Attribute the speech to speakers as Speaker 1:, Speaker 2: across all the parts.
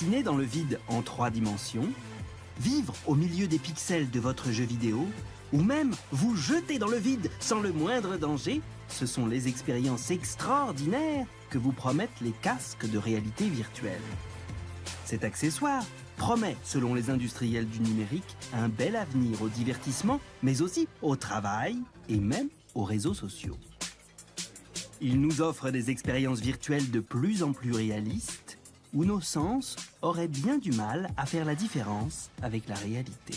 Speaker 1: dessiner dans le vide en 3 dimensions, vivre au milieu des pixels de votre jeu vidéo, ou même vous jeter dans le vide sans le moindre danger, ce sont les expériences extraordinaires que vous promettent les casques de réalité virtuelle. Cet accessoire promet, selon les industriels du numérique, un bel avenir au divertissement, mais aussi au travail et même aux réseaux sociaux. Il nous offre des expériences virtuelles de plus en plus réalistes, où nos sens auraient bien du mal à faire la différence avec la réalité.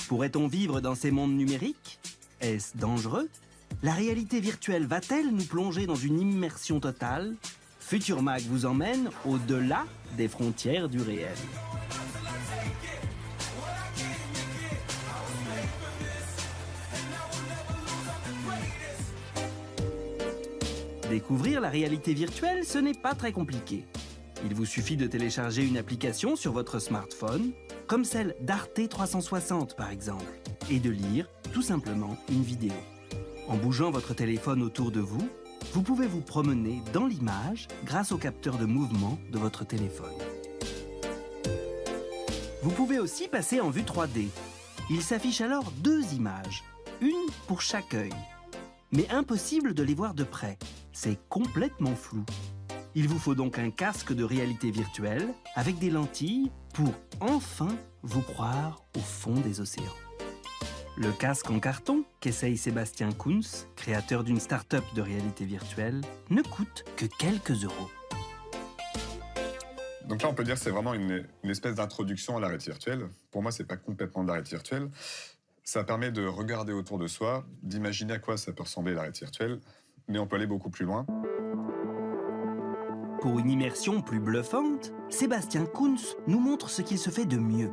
Speaker 1: Pourrait-on vivre dans ces mondes numériques? Est-ce dangereux? La réalité virtuelle va-t-elle nous plonger dans une immersion totale? Futur Mag vous emmène au-delà des frontières du réel. Découvrir la réalité virtuelle, ce n'est pas très compliqué. Il vous suffit de télécharger une application sur votre smartphone, comme celle d'Arte 360 par exemple, et de lire tout simplement une vidéo. En bougeant votre téléphone autour de vous, vous pouvez vous promener dans l'image grâce au capteur de mouvement de votre téléphone. Vous pouvez aussi passer en vue 3D. Il s'affiche alors 2 images, une pour chaque œil. Mais impossible de les voir de près, c'est complètement flou. Il vous faut donc un casque de réalité virtuelle avec des lentilles pour enfin vous croire au fond des océans. Le casque en carton qu'essaye Sébastien Kunz, créateur d'une start-up de réalité virtuelle, ne coûte que quelques euros.
Speaker 2: Donc là, on peut dire que c'est vraiment une espèce d'introduction à la réalité virtuelle. Pour moi, c'est pas complètement de la réalité virtuelle. Ça permet de regarder autour de soi, d'imaginer à quoi ça peut ressembler la réalité virtuelle, mais on peut aller beaucoup plus loin.
Speaker 1: Pour une immersion plus bluffante, Sébastien Kunz nous montre ce qu'il se fait de mieux.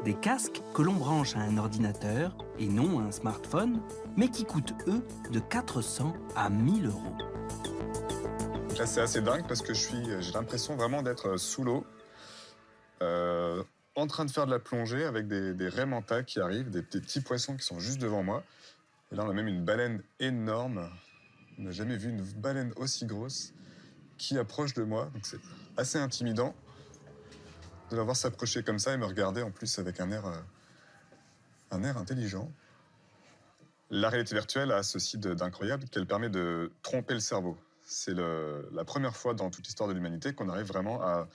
Speaker 1: Des casques que l'on branche à un ordinateur et non à un smartphone, mais qui coûtent, eux, de 400 à 1000 euros.
Speaker 2: Là, c'est assez dingue parce que j'ai l'impression vraiment d'être sous l'eau, en train de faire de la plongée avec des raies mantas qui arrivent, des petits poissons qui sont juste devant moi. Et là, on a même une baleine énorme. On n'a jamais vu une baleine aussi grosse qui approche de moi. Donc c'est assez intimidant de la voir s'approcher comme ça et me regarder en plus avec un air intelligent. La réalité virtuelle a ceci d'incroyable qu'elle permet de tromper le cerveau. C'est la première fois dans toute l'histoire de l'humanité qu'on arrive vraiment à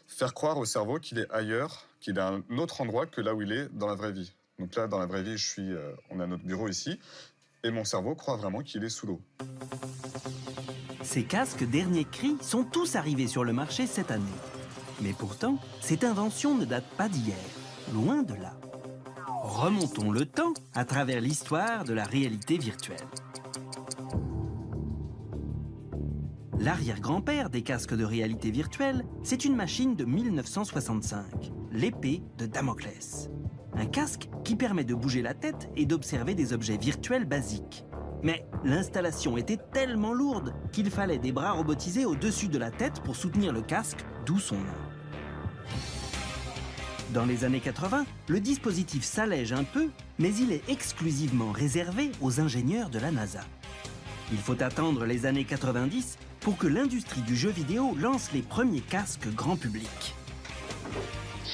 Speaker 2: faire croire au cerveau qu'il est ailleurs, qu'il est à un autre endroit que là où il est dans la vraie vie. Donc là, dans la vraie vie, on a notre bureau ici, et mon cerveau croit vraiment qu'il est sous l'eau.
Speaker 1: Ces casques dernier cri sont tous arrivés sur le marché cette année. Mais pourtant, cette invention ne date pas d'hier, loin de là. Remontons le temps à travers l'histoire de la réalité virtuelle. L'arrière-grand-père des casques de réalité virtuelle, c'est une machine de 1965, l'épée de Damoclès. Un casque qui permet de bouger la tête et d'observer des objets virtuels basiques. Mais l'installation était tellement lourde qu'il fallait des bras robotisés au-dessus de la tête pour soutenir le casque, d'où son nom. Dans les années 80, le dispositif s'allège un peu, mais il est exclusivement réservé aux ingénieurs de la NASA. Il faut attendre les années 90 pour que l'industrie du jeu vidéo lance les premiers casques grand public.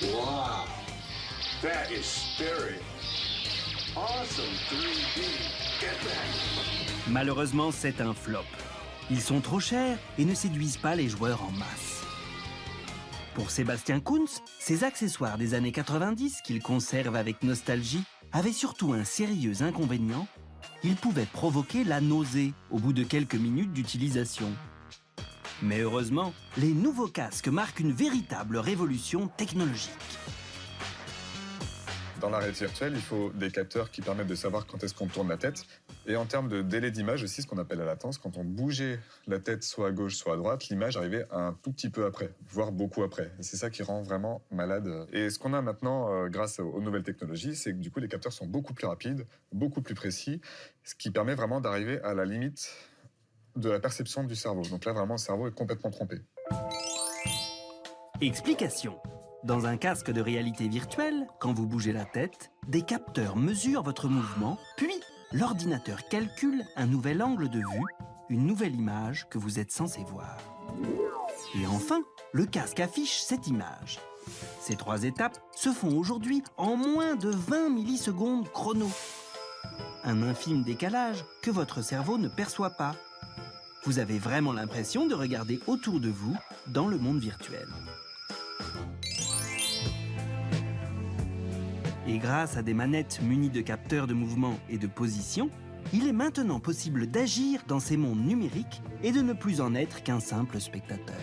Speaker 3: Wow, that is scary. Awesome 3D. Get that.
Speaker 1: Malheureusement, c'est un flop. Ils sont trop chers et ne séduisent pas les joueurs en masse. Pour Sébastien Kunz, ces accessoires des années 90 qu'il conserve avec nostalgie avaient surtout un sérieux inconvénient. Ils pouvaient provoquer la nausée au bout de quelques minutes d'utilisation. Mais heureusement, les nouveaux casques marquent une véritable révolution technologique.
Speaker 2: Dans la réalité virtuelle, il faut des capteurs qui permettent de savoir quand est-ce qu'on tourne la tête. Et en termes de délai d'image aussi, ce qu'on appelle la latence, quand on bougeait la tête soit à gauche, soit à droite, l'image arrivait un tout petit peu après, voire beaucoup après. Et c'est ça qui rend vraiment malade. Et ce qu'on a maintenant, grâce aux nouvelles technologies, c'est que du coup, les capteurs sont beaucoup plus rapides, beaucoup plus précis, ce qui permet vraiment d'arriver à la limite de la perception du cerveau. Donc là, vraiment, le cerveau est complètement trompé.
Speaker 1: Explication. Dans un casque de réalité virtuelle, quand vous bougez la tête, des capteurs mesurent votre mouvement, puis l'ordinateur calcule un nouvel angle de vue, une nouvelle image que vous êtes censé voir. Et enfin, le casque affiche cette image. Ces 3 étapes se font aujourd'hui en moins de 20 millisecondes chrono. Un infime décalage que votre cerveau ne perçoit pas. Vous avez vraiment l'impression de regarder autour de vous dans le monde virtuel. Et grâce à des manettes munies de capteurs de mouvement et de position, il est maintenant possible d'agir dans ces mondes numériques et de ne plus en être qu'un simple spectateur.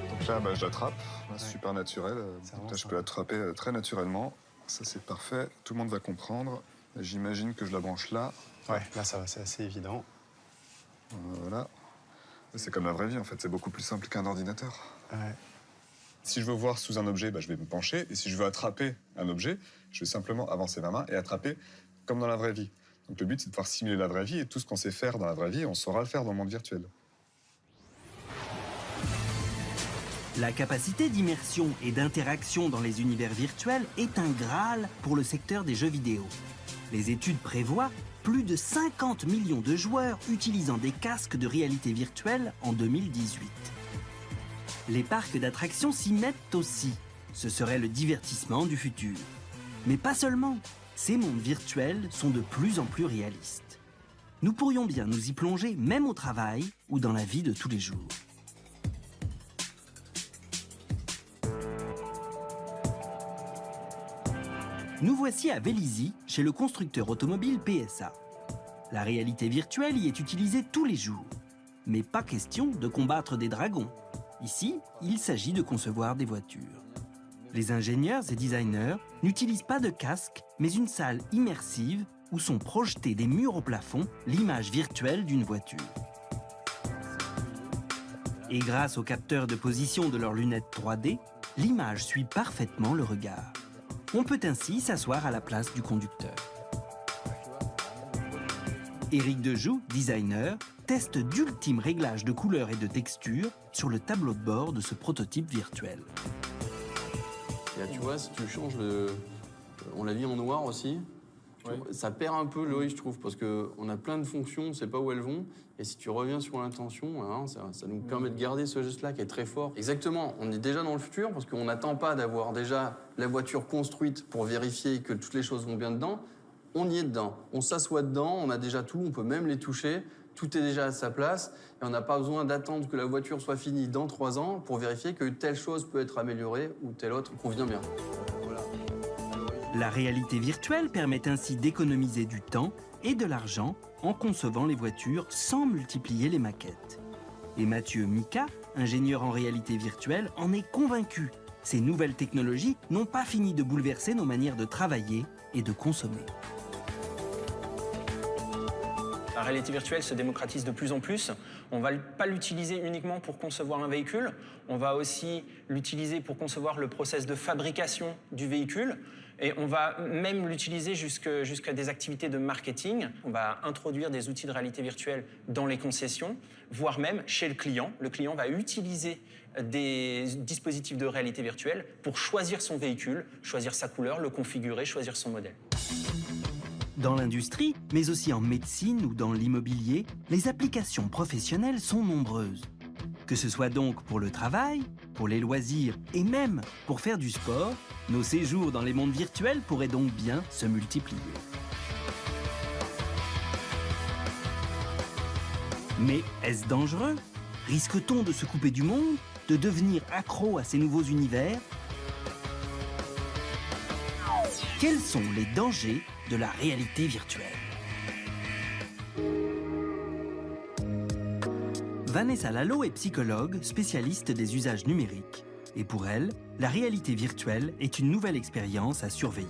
Speaker 2: Donc là, je l'attrape, super naturel. Là, je peux l'attraper très naturellement. Ça, c'est parfait. Tout le monde va comprendre. J'imagine que je la branche là.
Speaker 4: Ouais, là, ça va, c'est assez évident.
Speaker 2: Voilà. C'est comme la vraie vie, en fait. C'est beaucoup plus simple qu'un ordinateur.
Speaker 4: Ouais.
Speaker 2: Si je veux voir sous un objet, je vais me pencher. Et si je veux attraper un objet, je vais simplement avancer ma main et attraper comme dans la vraie vie. Donc le but, c'est de pouvoir simuler la vraie vie. Et tout ce qu'on sait faire dans la vraie vie, on saura le faire dans le monde virtuel.
Speaker 1: La capacité d'immersion et d'interaction dans les univers virtuels est un Graal pour le secteur des jeux vidéo. Les études prévoient plus de 50 millions de joueurs utilisant des casques de réalité virtuelle en 2018. Les parcs d'attractions s'y mettent aussi. Ce serait le divertissement du futur. Mais pas seulement. Ces mondes virtuels sont de plus en plus réalistes. Nous pourrions bien nous y plonger même au travail ou dans la vie de tous les jours. Nous voici à Vélizy, chez le constructeur automobile PSA. La réalité virtuelle y est utilisée tous les jours. Mais pas question de combattre des dragons. Ici, il s'agit de concevoir des voitures. Les ingénieurs et designers n'utilisent pas de casque, mais une salle immersive où sont projetés des murs au plafond l'image virtuelle d'une voiture. Et grâce aux capteurs de position de leurs lunettes 3D, l'image suit parfaitement le regard. On peut ainsi s'asseoir à la place du conducteur. Éric Dejoux, designer, teste d'ultimes réglages de couleurs et de textures sur le tableau de bord de ce prototype virtuel.
Speaker 5: Et là, tu vois, si tu changes on l'a mis en noir aussi. Ouais. Ça perd un peu l'œil, je trouve, parce qu'on a plein de fonctions, on ne sait pas où elles vont. Et si tu reviens sur l'intention, hein, ça nous permet de garder ce geste-là qui est très fort. Exactement, on est déjà dans le futur, parce qu'on n'attend pas d'avoir déjà la voiture construite pour vérifier que toutes les choses vont bien dedans. On y est dedans, on s'assoit dedans, on a déjà tout, on peut même les toucher. Tout est déjà à sa place et on n'a pas besoin d'attendre que la voiture soit finie dans 3 ans pour vérifier que telle chose peut être améliorée ou telle autre convient bien.
Speaker 1: La réalité virtuelle permet ainsi d'économiser du temps et de l'argent en concevant les voitures sans multiplier les maquettes. Et Mathieu Mika, ingénieur en réalité virtuelle, en est convaincu. Ces nouvelles technologies n'ont pas fini de bouleverser nos manières de travailler et de consommer.
Speaker 6: La réalité virtuelle se démocratise de plus en plus. On ne va pas l'utiliser uniquement pour concevoir un véhicule, on va aussi l'utiliser pour concevoir le process de fabrication du véhicule. Et on va même l'utiliser jusqu'à des activités de marketing. On va introduire des outils de réalité virtuelle dans les concessions, voire même chez le client. Le client va utiliser des dispositifs de réalité virtuelle pour choisir son véhicule, choisir sa couleur, le configurer, choisir son modèle.
Speaker 1: Dans l'industrie, mais aussi en médecine ou dans l'immobilier, les applications professionnelles sont nombreuses. Que ce soit donc pour le travail, pour les loisirs et même pour faire du sport, nos séjours dans les mondes virtuels pourraient donc bien se multiplier. Mais est-ce dangereux? Risque-t-on de se couper du monde, de devenir accro à ces nouveaux univers? Quels sont les dangers de la réalité virtuelle? Vanessa Lalo est psychologue, spécialiste des usages numériques. Et pour elle, la réalité virtuelle est une nouvelle expérience à surveiller.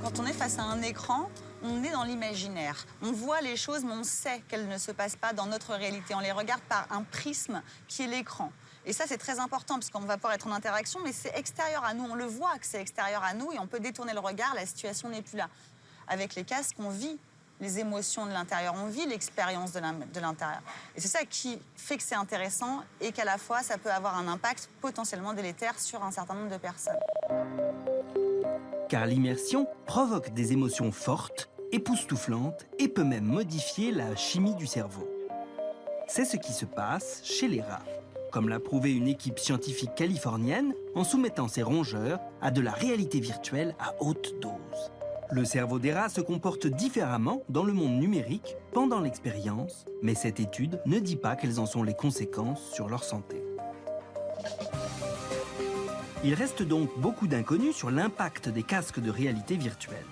Speaker 7: Quand on est face à un écran, on est dans l'imaginaire. On voit les choses, mais on sait qu'elles ne se passent pas dans notre réalité. On les regarde par un prisme qui est l'écran. Et ça, c'est très important, parce qu'on va pouvoir être en interaction, mais c'est extérieur à nous. On le voit que c'est extérieur à nous et on peut détourner le regard, la situation n'est plus là. Avec les casques, on vit les émotions de l'intérieur, on vit l'expérience de l'intérieur. Et c'est ça qui fait que c'est intéressant et qu'à la fois, ça peut avoir un impact potentiellement délétère sur un certain nombre de personnes.
Speaker 1: Car l'immersion provoque des émotions fortes, époustouflantes et peut même modifier la chimie du cerveau. C'est ce qui se passe chez les rats, comme l'a prouvé une équipe scientifique californienne en soumettant ses rongeurs à de la réalité virtuelle à haute dose. Le cerveau des rats se comporte différemment dans le monde numérique pendant l'expérience, mais cette étude ne dit pas quelles en sont les conséquences sur leur santé. Il reste donc beaucoup d'inconnus sur l'impact des casques de réalité virtuelle.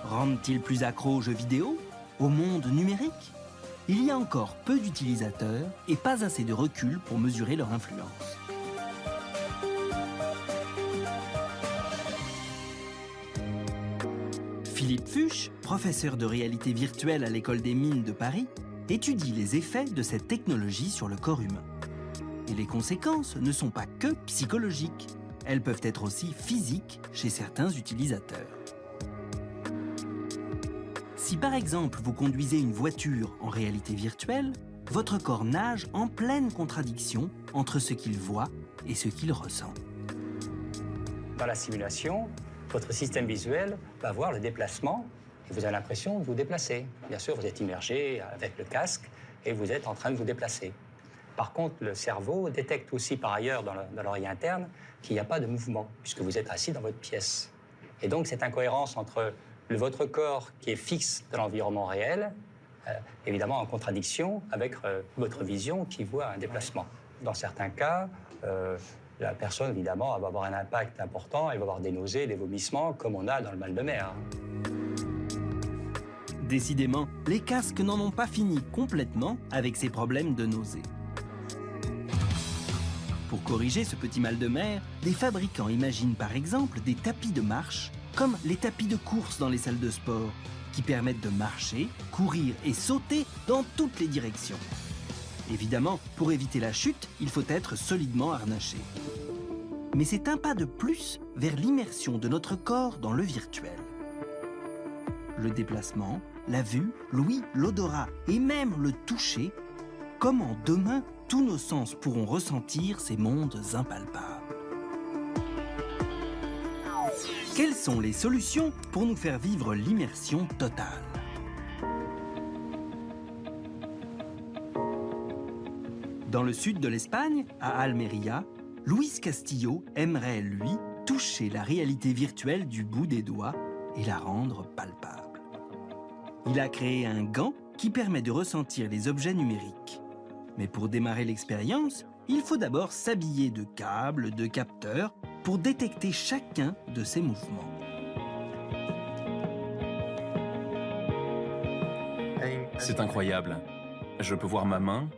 Speaker 1: Rendent-ils plus accros aux jeux vidéo, au monde numérique? Il y a encore peu d'utilisateurs et pas assez de recul pour mesurer leur influence. Philippe Fuchs, professeur de réalité virtuelle à l'École des Mines de Paris, étudie les effets de cette technologie sur le corps humain. Et les conséquences ne sont pas que psychologiques, elles peuvent être aussi physiques chez certains utilisateurs. Si par exemple vous conduisez une voiture en réalité virtuelle, votre corps nage en pleine contradiction entre ce qu'il voit et ce qu'il ressent.
Speaker 8: Dans la simulation, votre système visuel va voir le déplacement et vous avez l'impression de vous déplacer. Bien sûr, vous êtes immergé avec le casque et vous êtes en train de vous déplacer. Par contre, le cerveau détecte aussi par ailleurs dans l'oreille interne qu'il n'y a pas de mouvement puisque vous êtes assis dans votre pièce. Et donc, cette incohérence entre votre corps qui est fixe dans l'environnement réel, évidemment en contradiction avec votre vision qui voit un déplacement. Dans certains cas, la personne, évidemment, va avoir un impact important, elle va avoir des nausées, des vomissements, comme on a dans le mal de mer.
Speaker 1: Décidément, les casques n'en ont pas fini complètement avec ces problèmes de nausées. Pour corriger ce petit mal de mer, des fabricants imaginent par exemple des tapis de marche, comme les tapis de course dans les salles de sport, qui permettent de marcher, courir et sauter dans toutes les directions. Évidemment, pour éviter la chute, il faut être solidement harnaché. Mais c'est un pas de plus vers l'immersion de notre corps dans le virtuel. Le déplacement, la vue, l'ouïe, l'odorat et même le toucher, comment demain tous nos sens pourront ressentir ces mondes impalpables? Quelles sont les solutions pour nous faire vivre l'immersion totale? Dans le sud de l'Espagne, à Almeria, Luis Castillo aimerait, lui, toucher la réalité virtuelle du bout des doigts et la rendre palpable. Il a créé un gant qui permet de ressentir les objets numériques. Mais pour démarrer l'expérience, il faut d'abord s'habiller de câbles, de capteurs, pour détecter chacun de ces mouvements.
Speaker 9: C'est incroyable. Je peux voir ma main,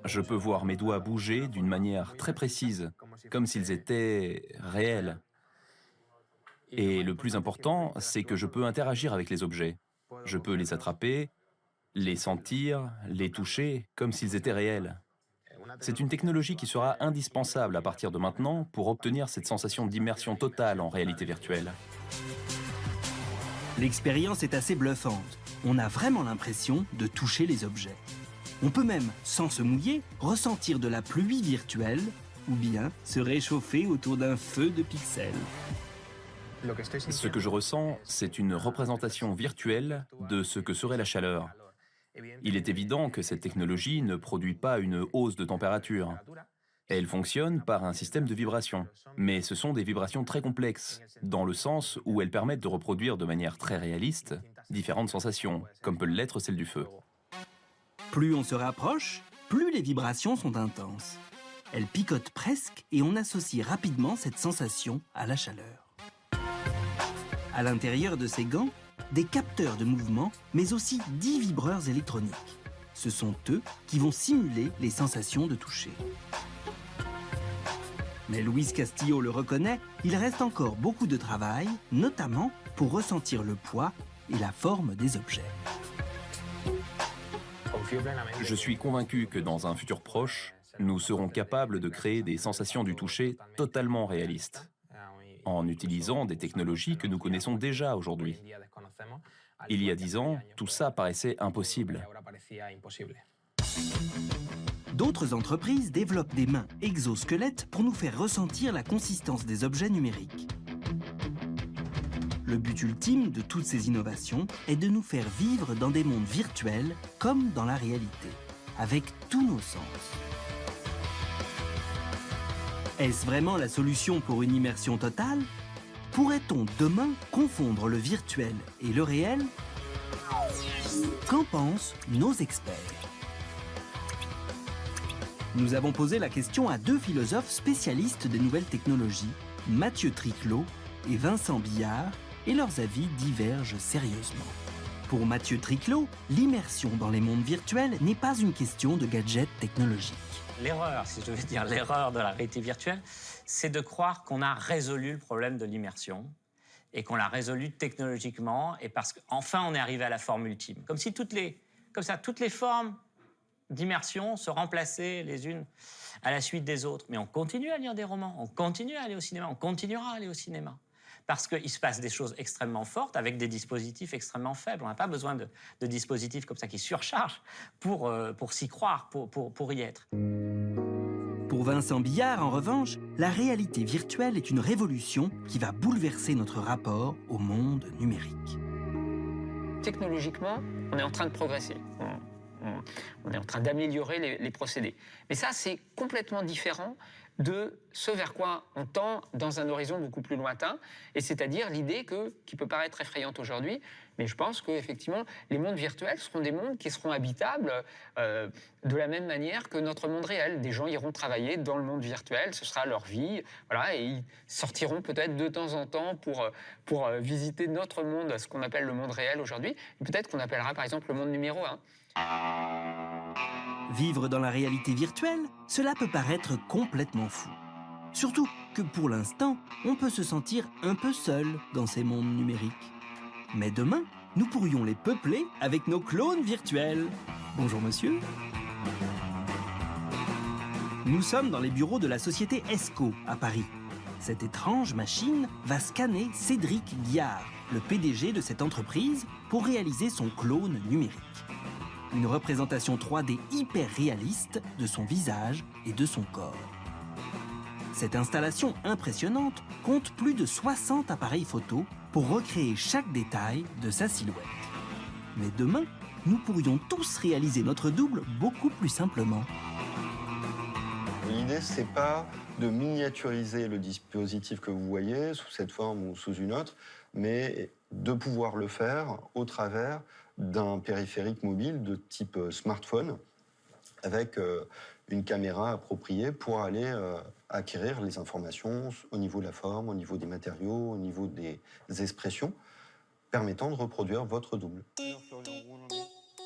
Speaker 9: je peux voir mes doigts bouger d'une manière très précise, comme s'ils étaient réels. Et le plus important, c'est que je peux interagir avec les objets. Je peux les attraper, les sentir, les toucher, comme s'ils étaient réels. C'est une technologie qui sera indispensable à partir de maintenant pour obtenir cette sensation d'immersion totale en réalité virtuelle.
Speaker 1: L'expérience est assez bluffante. On a vraiment l'impression de toucher les objets. On peut même, sans se mouiller, ressentir de la pluie virtuelle ou bien se réchauffer autour d'un feu de pixels.
Speaker 9: Ce que je ressens, c'est une représentation virtuelle de ce que serait la chaleur. Il est évident que cette technologie ne produit pas une hausse de température. Elle fonctionne par un système de vibrations, mais ce sont des vibrations très complexes, dans le sens où elles permettent de reproduire de manière très réaliste différentes sensations, comme peut l'être celle du feu.
Speaker 1: Plus on se rapproche, plus les vibrations sont intenses. Elles picotent presque et on associe rapidement cette sensation à la chaleur. À l'intérieur de ces gants, des capteurs de mouvement, mais aussi 10 vibreurs électroniques. Ce sont eux qui vont simuler les sensations de toucher. Mais Luis Castillo le reconnaît, il reste encore beaucoup de travail, notamment pour ressentir le poids et la forme des objets.
Speaker 9: Je suis convaincu que dans un futur proche, nous serons capables de créer des sensations du toucher totalement réalistes, en utilisant des technologies que nous connaissons déjà aujourd'hui. Il y a 10 ans, tout ça paraissait impossible.
Speaker 1: D'autres entreprises développent des mains exosquelettes pour nous faire ressentir la consistance des objets numériques. Le but ultime de toutes ces innovations est de nous faire vivre dans des mondes virtuels comme dans la réalité. avec tous nos sens. Est-ce vraiment la solution pour une immersion totale? Pourrait-on demain confondre le virtuel et le réel? Qu'en pensent nos experts? Nous avons posé la question à 2 philosophes spécialistes des nouvelles technologies, Mathieu Triclot et Vincent Billard, et leurs avis divergent sérieusement. Pour Mathieu Triclot, l'immersion dans les mondes virtuels n'est pas une question de gadgets technologiques.
Speaker 8: L'erreur, si je veux dire l'erreur de la réalité virtuelle, c'est de croire qu'on a résolu le problème de l'immersion et qu'on l'a résolu technologiquement et parce qu'enfin on est arrivé à la forme ultime. Comme si toutes les formes d'immersion se remplaçaient les unes à la suite des autres. Mais on continue à lire des romans, on continue à aller au cinéma, on continuera à aller au cinéma. Parce qu'il se passe des choses extrêmement fortes avec des dispositifs extrêmement faibles. On n'a pas besoin de dispositifs comme ça qui surchargent pour s'y croire, pour y être.
Speaker 1: Pour Vincent Billard, en revanche, la réalité virtuelle est une révolution qui va bouleverser notre rapport au monde numérique.
Speaker 10: Technologiquement, on est en train de progresser. On est en train d'améliorer les procédés. Mais ça, c'est complètement différent de ce vers quoi on tend dans un horizon beaucoup plus lointain, et c'est-à-dire l'idée qui peut paraître effrayante aujourd'hui, mais je pense qu'effectivement, les mondes virtuels seront des mondes qui seront habitables de la même manière que notre monde réel. Des gens iront travailler dans le monde virtuel, ce sera leur vie, voilà, et ils sortiront peut-être de temps en temps pour visiter notre monde, ce qu'on appelle le monde réel aujourd'hui, et peut-être qu'on appellera par exemple le monde numéro 1.
Speaker 1: Vivre dans la réalité virtuelle, cela peut paraître complètement fou. Surtout que pour l'instant, on peut se sentir un peu seul dans ces mondes numériques. Mais demain, nous pourrions les peupler avec nos clones virtuels. Bonjour monsieur. Nous sommes dans les bureaux de la société ESCO à Paris. Cette étrange machine va scanner Cédric Guiard, le PDG de cette entreprise, pour réaliser son clone numérique. Une représentation 3D hyper réaliste de son visage et de son corps. Cette installation impressionnante compte plus de 60 appareils photo pour recréer chaque détail de sa silhouette. Mais demain, nous pourrions tous réaliser notre double beaucoup plus simplement.
Speaker 4: L'idée, c'est pas de miniaturiser le dispositif que vous voyez sous cette forme ou sous une autre, mais de pouvoir le faire au travers d'un périphérique mobile de type smartphone avec une caméra appropriée pour aller acquérir les informations au niveau de la forme, au niveau des matériaux, au niveau des expressions, permettant de reproduire votre double.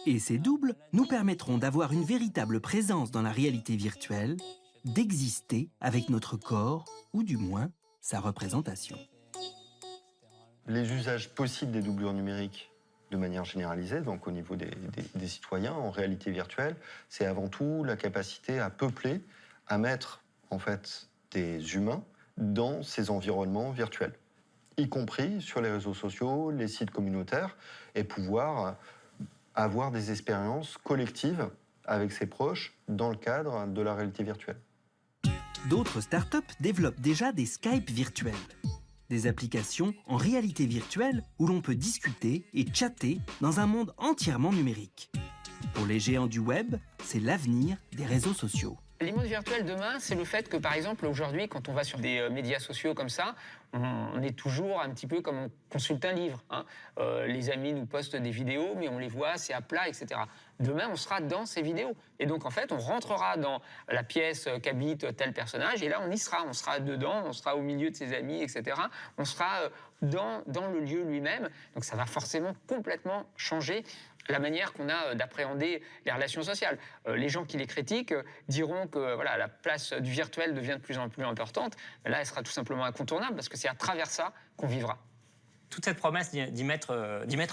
Speaker 1: Et ces doubles nous permettront d'avoir une véritable présence dans la réalité virtuelle, d'exister avec notre corps, ou du moins sa représentation.
Speaker 4: Les usages possibles des doublures numériques de manière généralisée, donc au niveau des citoyens en réalité virtuelle, c'est avant tout la capacité à peupler, à mettre en fait des humains dans ces environnements virtuels, y compris sur les réseaux sociaux, les sites communautaires, et pouvoir avoir des expériences collectives avec ses proches dans le cadre de la réalité virtuelle.
Speaker 1: D'autres startups développent déjà des Skype virtuels. Des applications en réalité virtuelle où l'on peut discuter et chatter dans un monde entièrement numérique. Pour les géants du web, c'est l'avenir des réseaux sociaux.
Speaker 10: Les mondes virtuels demain, c'est le fait que, par exemple, aujourd'hui, quand on va sur des médias sociaux comme ça, on est toujours un petit peu comme on consulte un livre. Hein. Les amis nous postent des vidéos, mais on les voit, c'est à plat, etc. Demain, on sera dans ces vidéos. Et donc, en fait, on rentrera dans la pièce qu'habite tel personnage, et là, on y sera. On sera dedans, on sera au milieu de ses amis, etc. On sera dans le lieu lui-même. Donc, ça va forcément complètement changer la manière qu'on a d'appréhender les relations sociales. Les gens qui les critiquent diront que voilà, la place du virtuel devient de plus en plus importante. Mais là, elle sera tout simplement incontournable parce que c'est à travers ça qu'on vivra.
Speaker 8: Toute cette promesse d'y mettre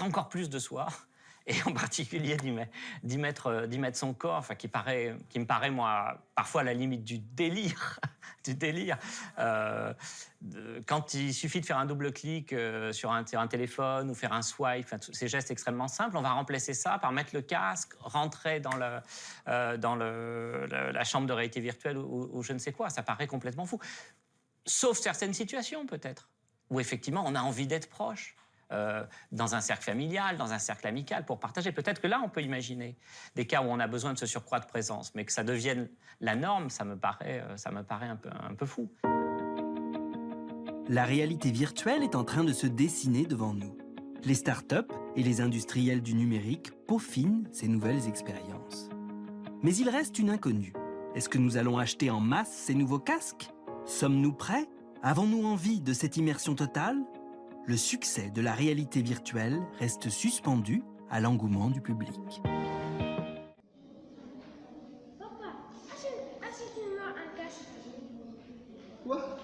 Speaker 8: encore plus de soi, et en particulier d'y mettre son corps, enfin, qui me paraît, moi, parfois à la limite du délire. Quand il suffit de faire un double-clic sur un téléphone ou faire un swipe, enfin, ces gestes extrêmement simples, on va remplacer ça par mettre le casque, rentrer dans la chambre de réalité virtuelle ou je ne sais quoi. Ça paraît complètement fou. Sauf certaines situations, peut-être, où effectivement on a envie d'être proche.
Speaker 11: dans un cercle familial, dans un cercle amical, pour partager. Peut-être que là, on peut imaginer des cas où on a besoin de ce surcroît de présence, mais que ça devienne la norme, ça me paraît un peu fou.
Speaker 1: La réalité virtuelle est en train de se dessiner devant nous. Les startups et les industriels du numérique peaufinent ces nouvelles expériences. Mais il reste une inconnue. Est-ce que nous allons acheter en masse ces nouveaux casques? Sommes-nous prêts? Avons-nous envie de cette immersion totale? Le succès de la réalité virtuelle reste suspendu à l'engouement du public.
Speaker 12: Papa, achète-moi un casque.
Speaker 13: Quoi?